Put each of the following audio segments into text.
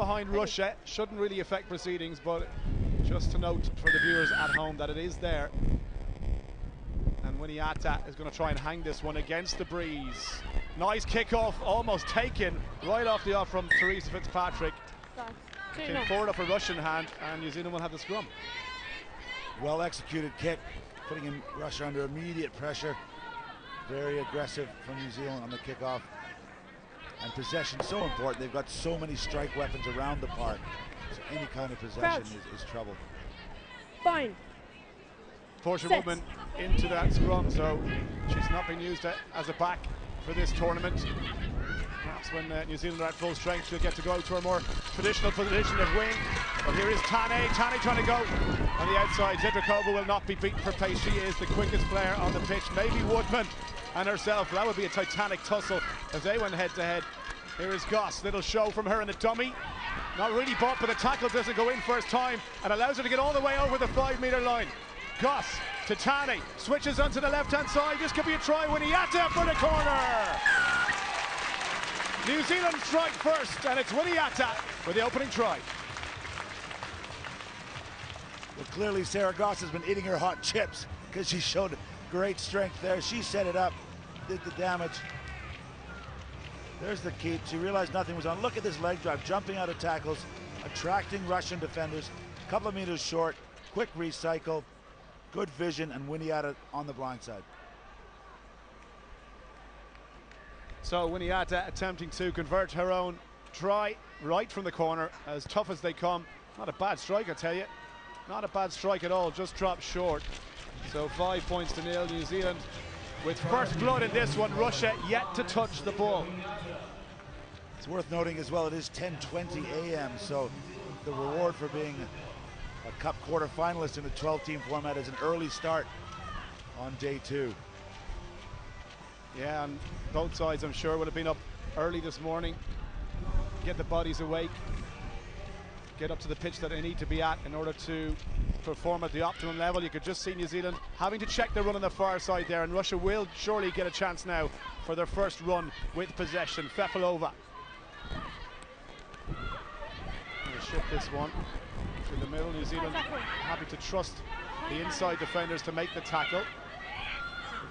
behind Russia. Shouldn't really affect proceedings, but just to note for the viewers at home that it is there. And Winiata is going to try and hang this one against the breeze. Nice kickoff, almost taken right off the off from Teresa Fitzpatrick. Came forward off a Russian hand, and New Zealand will have the scrum. Well executed kick, putting Russia under immediate pressure. Very aggressive from New Zealand on the kickoff. And possession so important. They've got so many strike weapons around the park. So any kind of possession is trouble. Fine. Portia Woodman into that scrum, so she's not been used as a back for this tournament. Perhaps when New Zealand are at full strength, she'll get to go to her more traditional position of wing. But here is Tane trying to go on the outside. Zedrakova will not be beaten for pace. She is the quickest player on the pitch. Maybe Woodman and herself. That would be a titanic tussle as they went head to head. Here is Goss, little show from her in the dummy. Not really bought, but the tackle doesn't go in first time and allows her to get all the way over the 5-metre line. Goss to Tane, switches onto the left-hand side. This could be a try. Winiata for the corner. New Zealand strike first, and it's Winiata for the opening try. Well, clearly Sarah Goss has been eating her hot chips because she showed great strength there. She set it up, did the damage. There's the keep. She realized nothing was on. Look at this leg drive, jumping out of tackles, attracting Russian defenders. A couple of meters short, quick recycle, good vision, and Winiata on the blind side. So Winiata attempting to convert her own try right from the corner, as tough as they come. Not a bad strike, I tell you. Not a bad strike at all, just dropped short. So 5 points to nil. New Zealand with first blood in this one. Russia yet to touch the ball. It's worth noting as well, it is 10:20 a.m. so the reward for being a Cup quarter-finalist in a 12-team format is an early start on day 2. Yeah, and both sides, I'm sure, would have been up early this morning. Get the bodies awake. Get up to the pitch that they need to be at in order to perform at the optimum level. You could just see New Zealand having to check the run on the far side there, and Russia will surely get a chance now for their first run with possession. Fefalova. They'll shift this one to the middle. New Zealand happy to trust the inside defenders to make the tackle.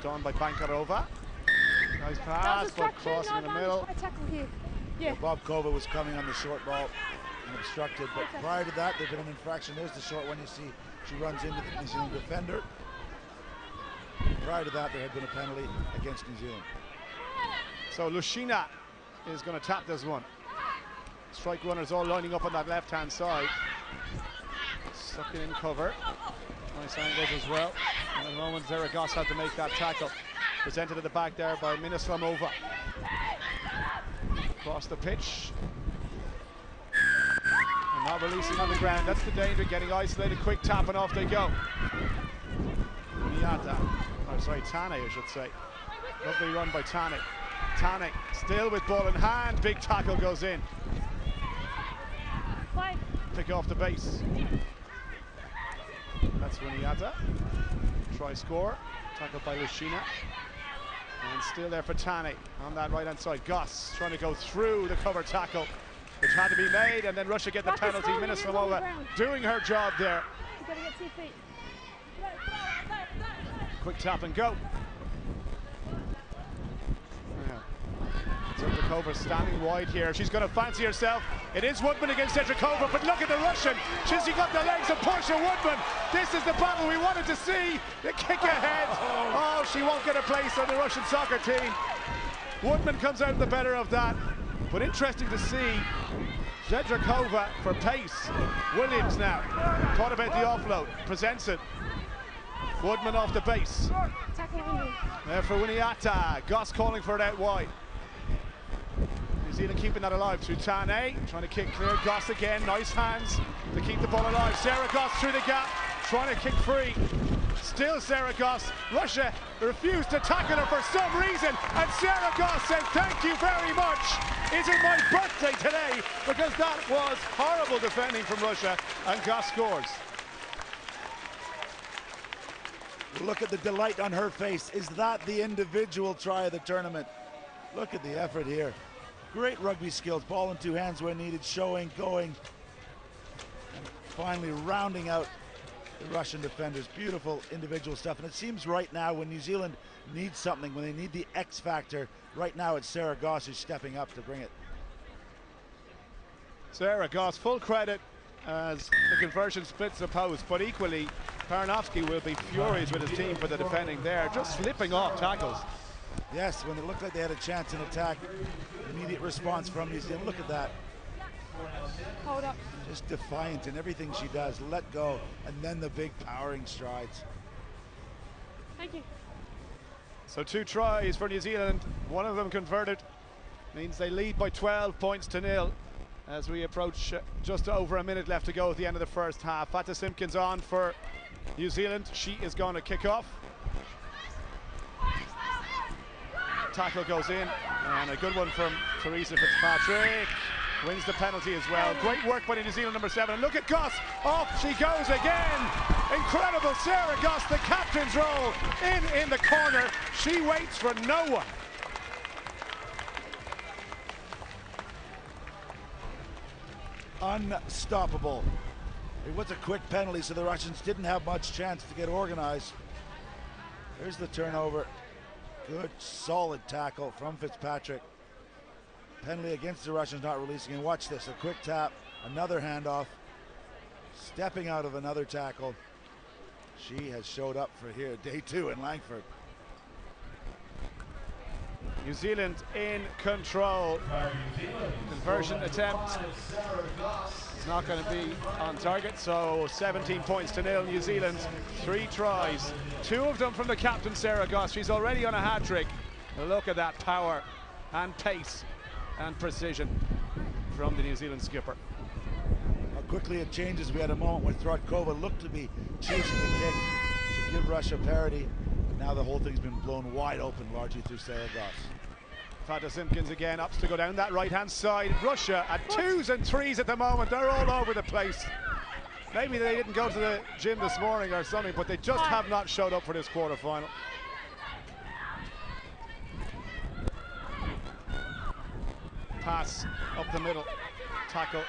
Done by Bankarova. Nice pass, but crossing in the middle. Yeah. Bob Kova was coming on the short ball and obstructed, but prior to that, there's been an infraction. There's the short one you see. She runs into the New Zealand defender. Prior to that, there had been a penalty against New Zealand. So Lushina is going to tap this one. Strike runners all lining up on that left-hand side. Sucking in cover. Nice angles as well. And at the moment, Zeragos had to make that tackle. Presented at the back there by Minislamova. Across the pitch. And not releasing on the ground. That's the danger, getting isolated, quick tap, and off they go. Miata. Oh, sorry, Tane, I should say. Lovely run by Tane. Tane still with ball in hand. Big tackle goes in. Pick off the base. That's Winiata. Try score. Tackled by Lushina. And still there for Tane on that right hand side. Goss trying to go through the cover tackle, which had to be made, and then Russia get the penalty. Minislamova doing her job there. Quick tap and go. Zedrakova standing wide here. She's going to fancy herself. It is Woodman against Zedrakova, but look at the Russian. She's got the legs of Portia Woodman. This is the battle we wanted to see. The kick ahead. Oh, she won't get a place on the Russian soccer team. Woodman comes out the better of that. But interesting to see Zedrakova for pace. Williams now. Thought about the offload. Presents it. Woodman off the base. There for Winiata. Goss calling for it out wide. New Zealand keeping that alive through Tane, trying to kick clear. Goss again, nice hands to keep the ball alive. Sarah Goss through the gap, trying to kick free. Still Sarah Goss. Russia refused to tackle her for some reason, and Sarah Goss said, "Thank you very much. Is it my birthday today?" Because that was horrible defending from Russia, and Goss scores. Look at the delight on her face. Is that the individual try of the tournament? Look at the effort here. Great rugby skills, ball in two hands when needed, showing, going, and finally rounding out the Russian defenders. Beautiful individual stuff, and it seems right now when New Zealand needs something, when they need the X factor, right now it's Sarah Goss who's stepping up to bring it. Sarah Goss, full credit as the conversion splits the post, but equally Paranovsky will be furious with his team for the defending there, just slipping off tackles. Yes, when it looked like they had a chance in attack, immediate response from New Zealand. Look at that. Hold up. Just defiant in everything she does. Let go, and then the big powering strides. Thank you. So 2 tries for New Zealand, one of them converted. Means they lead by 12 points to 0 as we approach just over a minute left to go at the end of the first half. Fata Simpkins on for New Zealand. She is going to kick off. Tackle goes in, and a good one from Teresa Fitzpatrick. Wins the penalty as well. Great work by the New Zealand number 7. And look at Goss. Off she goes again. Incredible. Sarah Goss, the captain's role in the corner. She waits for no one. Unstoppable. It was a quick penalty, so the Russians didn't have much chance to get organized. There's the turnover. Good, solid tackle from Fitzpatrick. Penalty against the Russians, not releasing. And watch this, a quick tap, another handoff, stepping out of another tackle. She has showed up for here, day 2 in Langford. New Zealand in control. Conversion attempt is not going to be on target, so 17 points to 0. New Zealand, 3 tries, 2 of them from the captain Sarah Goss. She's already on a hat-trick. Look at that power and pace and precision from the New Zealand skipper. How quickly it changes. We had a moment where Throtkova looked to be chasing the kick to give Russia parity. Now the whole thing's been blown wide open, largely through Sarah Goss. Fata Simpkins again, ups to go down that right-hand side. Russia at 2s and 3s at the moment. They're all over the place. Maybe they didn't go to the gym this morning or something, but they just have not showed up for this quarter-final. Pass up the middle. Tackle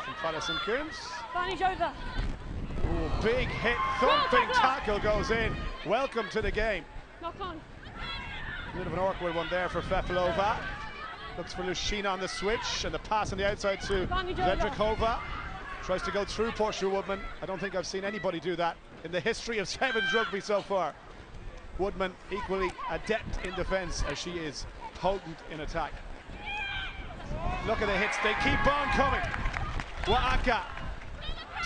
from Fata Simpkins. Advantage over. Ooh, big hit, thumping tackle goes in. Welcome to the game. Knock on. Bit of an awkward one there for Fefilova. Looks for Lushina on the switch, and the pass on the outside to Vedrakova. Tries to go through Portia Woodman. I don't think I've seen anybody do that in the history of Sevens rugby so far. Woodman equally adept in defence as she is potent in attack. Look at the hits, they keep on coming. Waaka,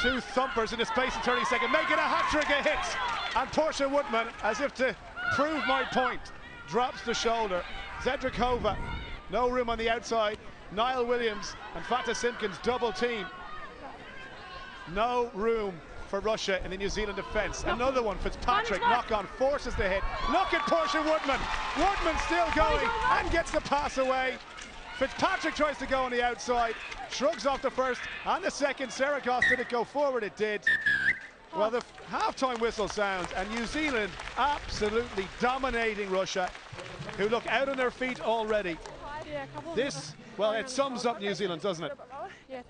2 thumpers in the space of 30 seconds, making a hat-trick of hits. And Portia Woodman, as if to prove my point, drops the shoulder. Zedrakova, no room on the outside. Niall Williams and Fata Simpkins double team. No room for Russia in the New Zealand defence. Another one, Fitzpatrick, knock on, forces the hit. Look at Portia Woodman. Woodman still going and gets the pass away. Fitzpatrick tries to go on the outside, shrugs off the first and the second. Sarah Goss, did it go forward? It did. Well, the half-time whistle sounds, and New Zealand absolutely dominating Russia, who look out on their feet already. This, well, it sums up New Zealand, doesn't it?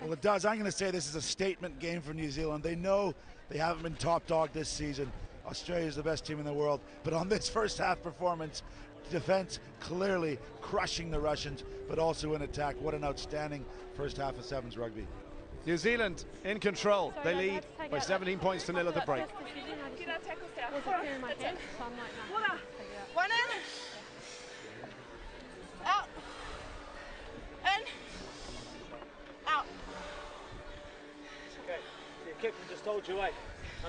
Well, it does. I'm going to say this is a statement game for New Zealand. They know they haven't been top dog this season. Australia's the best team in the world, but on this first half performance, defense clearly crushing the Russians, but also in attack. What an outstanding first half of Sevens rugby. New Zealand in control. They lead by 17 points to 0 at the break. One in. Out. In. Out. Okay, the captain just told you,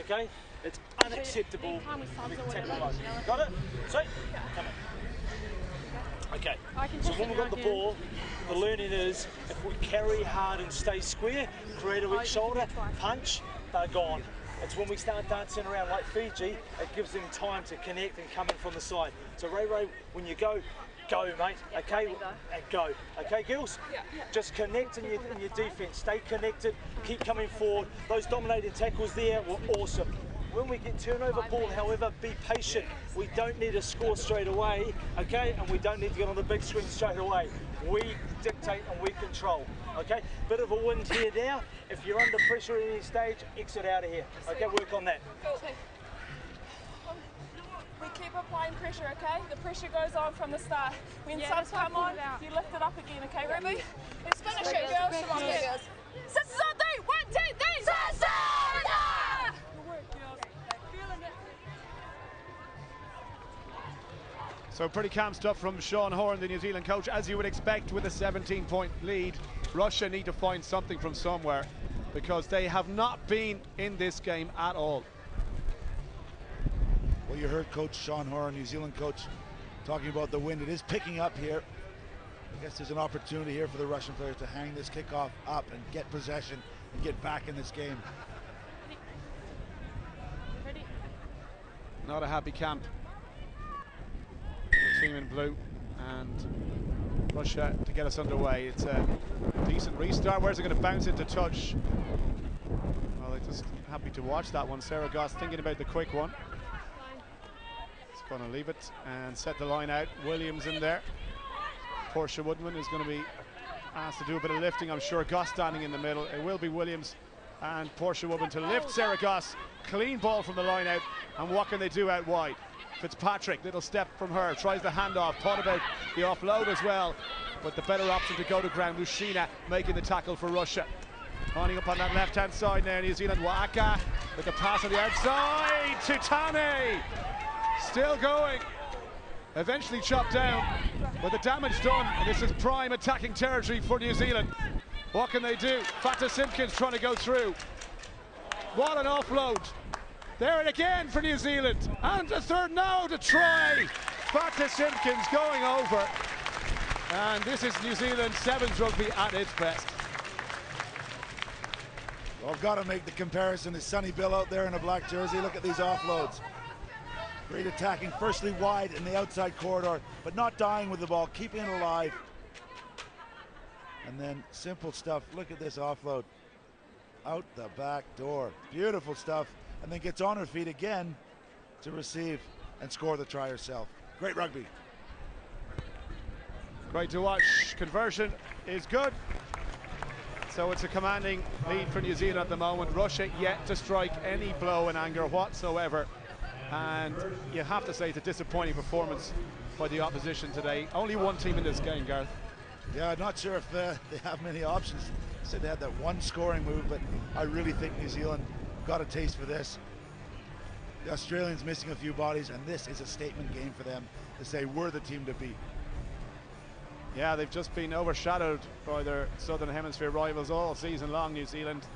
okay? It's unacceptable. Got it? Sweet. Come on. Okay, so when we've got the ball, the learning is if we carry hard and stay square, create a weak shoulder, punch, they're gone. It's when we start dancing around like Fiji, it gives them time to connect and come in from the side. So Ray, when you go, mate, okay? And go. Okay, girls? Just connect in your defence, stay connected, keep coming forward. Those dominating tackles there were awesome. When we get turnover ball, however, be patient. We don't need to score straight away, okay? And we don't need to get on the big screen straight away. we dictate and we control. Okay, bit of a wind here now. If you're under pressure at any stage, exit out of here. Okay, work on that. We keep applying pressure, okay? The pressure goes on from the start. When subs come on, you lift it up again, okay, Rugby? Let's finish it, girls. Come on, girls. Sisters on 3, 1, 2, 3. Sisters! Good work, girls. Feeling it. So pretty calm stuff from Sean Horan, the New Zealand coach, as you would expect with a 17-point lead. Russia need to find something from somewhere because they have not been in this game at all. Well, you heard Coach Sean Horan, New Zealand coach, talking about the wind. It is picking up here. I guess there's an opportunity here for the Russian players to hang this kickoff up and get possession and get back in this game. Ready? Not a happy camp. The team in blue and Russia to get us underway. It's a decent restart. Where's it going to bounce into touch? Well, they're just happy to watch that one. Sarah Goss thinking about the quick one. Going to leave it and set the line out. Williams in there. Portia Woodman is going to be asked to do a bit of lifting. I'm sure Goss standing in the middle. It will be Williams and Portia Woodman to lift Sarah Goss. Clean ball from the line out. And what can they do out wide? Fitzpatrick, little step from her. Tries the handoff. Thought about the offload as well. But the better option to go to ground. Lushina making the tackle for Russia. Lining up on that left-hand side now. New Zealand. Waaka with the pass on the outside to Tane. Still going, eventually chopped down, but the damage done, and this is prime attacking territory for New Zealand. What can they do? Fata Simpkins trying to go through. What an offload. There it again for New Zealand, and the third now to try. Fata Simpkins going over, and this is New Zealand Sevens rugby at its best. Well, I've got to make the comparison to Sonny Bill out there in a black jersey. Look at these offloads. Great attacking, firstly wide in the outside corridor, but not dying with the ball, keeping it alive. And then simple stuff. Look at this offload. Out the back door. Beautiful stuff. And then gets on her feet again to receive and score the try herself. Great rugby. Great to watch. Conversion is good. So it's a commanding lead for New Zealand at the moment. Russia yet to strike any blow in anger whatsoever. And you have to say it's a disappointing performance by the opposition today. Only one team in this game, Gareth. Yeah, not sure if they have many options. Said they had that one scoring move, but I really think New Zealand got a taste for this. The Australians missing a few bodies, and this is a statement game for them to say we're the team to beat. Yeah, they've just been overshadowed by their Southern Hemisphere rivals all season long. New Zealand.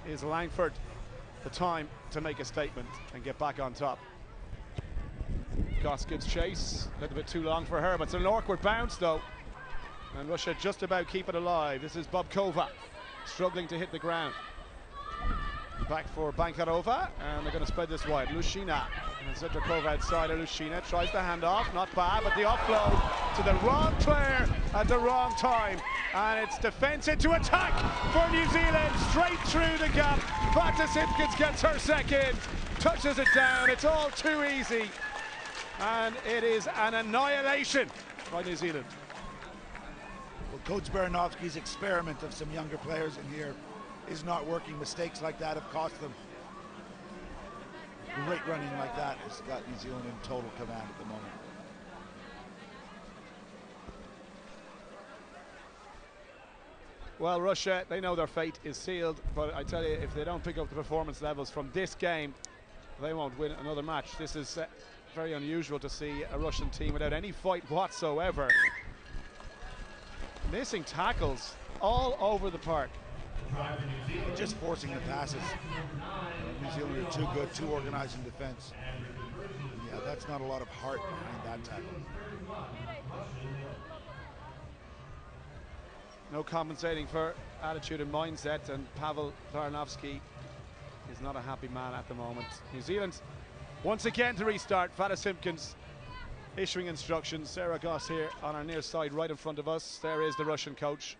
Is Langford the time to make a statement and get back on top? Goss gives chase, a little bit too long for her, but it's an awkward bounce though, and Russia just about keep it alive. This is Bobkova struggling to hit the ground. Back for Bankarova, and they're going to spread this wide. Lushina and Zedrakova outside of Lushina, tries the handoff, not bad, but the offload to the wrong player at the wrong time, and it's defence into attack for New Zealand, straight through the gap. Fata Simpkins gets her second, touches it down. It's all too easy, and it is an annihilation by New Zealand. Well, Coach Baranovsky's experiment of some younger players in here is not working. Mistakes like that have cost them. Great running like that has got New Zealand in total command at the moment. Well, Russia, they know their fate is sealed, but I tell you, if they don't pick up the performance levels from this game, they won't win another match. This is very unusual to see a Russian team without any fight whatsoever. Missing tackles all over the park. Just forcing the passes. New Zealand are too good, too organized in defense. Yeah, that's not a lot of heart behind that tackle. No compensating for attitude and mindset, and Pavel Baranovsky is not a happy man at the moment. New Zealand once again to restart. Fata Simpkins issuing instructions. Sarah Goss here on our near side right in front of us. There is the Russian coach.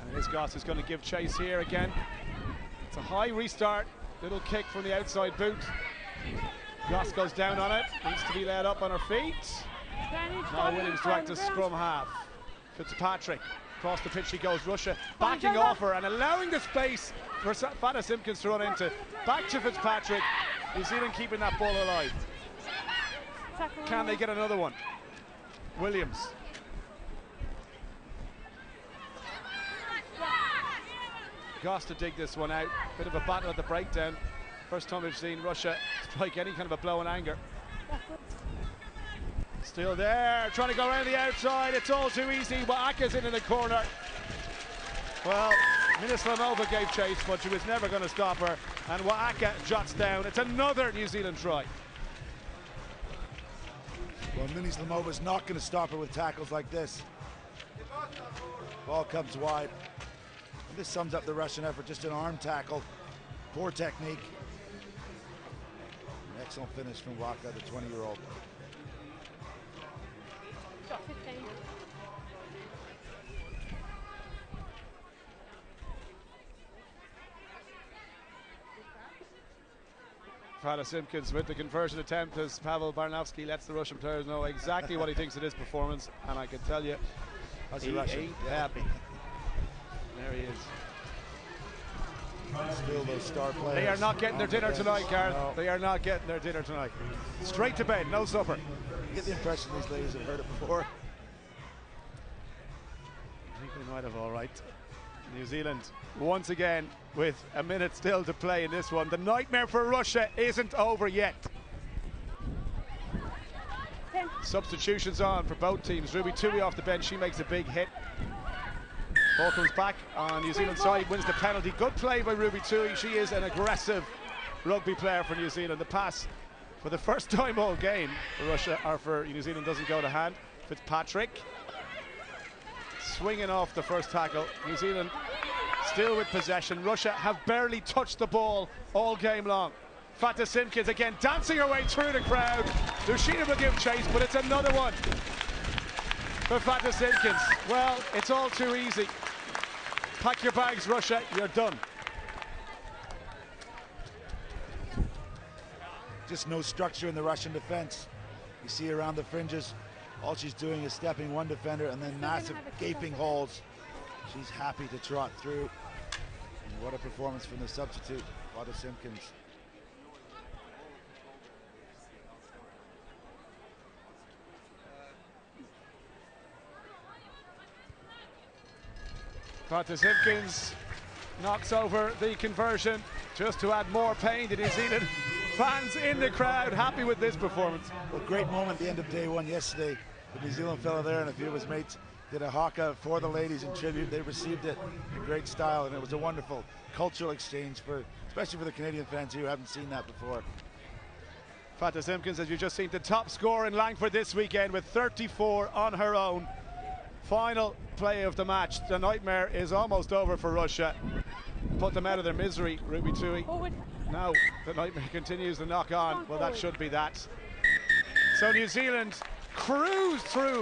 And it is Goss who's going to give chase here again. It's a high restart. Little kick from the outside boot. Goss goes down on it, needs to be led up on her feet. Now Williams to act as scrum half. Fitzpatrick, across the pitch she goes, Russia backing off her and allowing the space for Fata Simpkins to run into. Back to Fitzpatrick, New Zealand keeping that ball alive. Can they get another one? Williams. Goss to dig this one out. Bit of a battle at the breakdown. First time we've seen Russia strike any kind of a blow in anger. Still there, trying to go around the outside. It's all too easy. Waaka's in the corner. Well, Minislamova gave chase, but she was never going to stop her. And Waaka jots down. It's another New Zealand try. Well, Minislamova is not going to stop her with tackles like this. Ball comes wide. And this sums up the Russian effort. Just an arm tackle. Poor technique. An excellent finish from Waaka, the 20-year-old. Got 15. Fata Simpkins with the conversion attempt as Pavel Barnowski lets the Russian players know exactly what he thinks of this performance, and I can tell you, he ain't happy. There he is. Still those star players. They are not getting their dinner tonight, Gareth. No. They are not getting their dinner tonight. Straight to bed, no supper. You get the impression these ladies have heard it before. I think they might have, all right. New Zealand once again with a minute still to play in this one. The nightmare for Russia isn't over yet. Substitutions on for both teams. Ruby Tui off the bench, she makes a big hit. Ball comes back on New Zealand side, wins the penalty. Good play by Ruby Tui. She is an aggressive rugby player for New Zealand. The pass for the first time all game for Russia, or for New Zealand, doesn't go to hand. Fitzpatrick swinging off the first tackle. New Zealand still with possession. Russia have barely touched the ball all game long. Fata Simpkins again dancing her way through the crowd. Lushina will give chase, but it's another one for Fata Simpkins. Well, it's all too easy. Pack your bags, Russia, you're done. Just no structure in the Russian defense. You see around the fringes, all she's doing is stepping one defender and then massive gaping holes. She's happy to trot through. And what a performance from the substitute, Fata Simpkins. Fata Simpkins knocks over the conversion just to add more pain to New Zealand. Fans in the crowd happy with this performance. Well, great moment at the end of day one yesterday. The New Zealand fella there and a few of his mates did a haka for the ladies in tribute. They received it in great style, and it was a wonderful cultural exchange, especially for the Canadian fans who haven't seen that before. Fata Simpkins, as you've just seen, the top scorer in Langford this weekend with 34 on her own. Final play of the match. The nightmare is almost over for Russia. Put them out of their misery, Ruby Tui. Forward. Now the nightmare continues to knock on. Well, that should be that. So New Zealand cruise through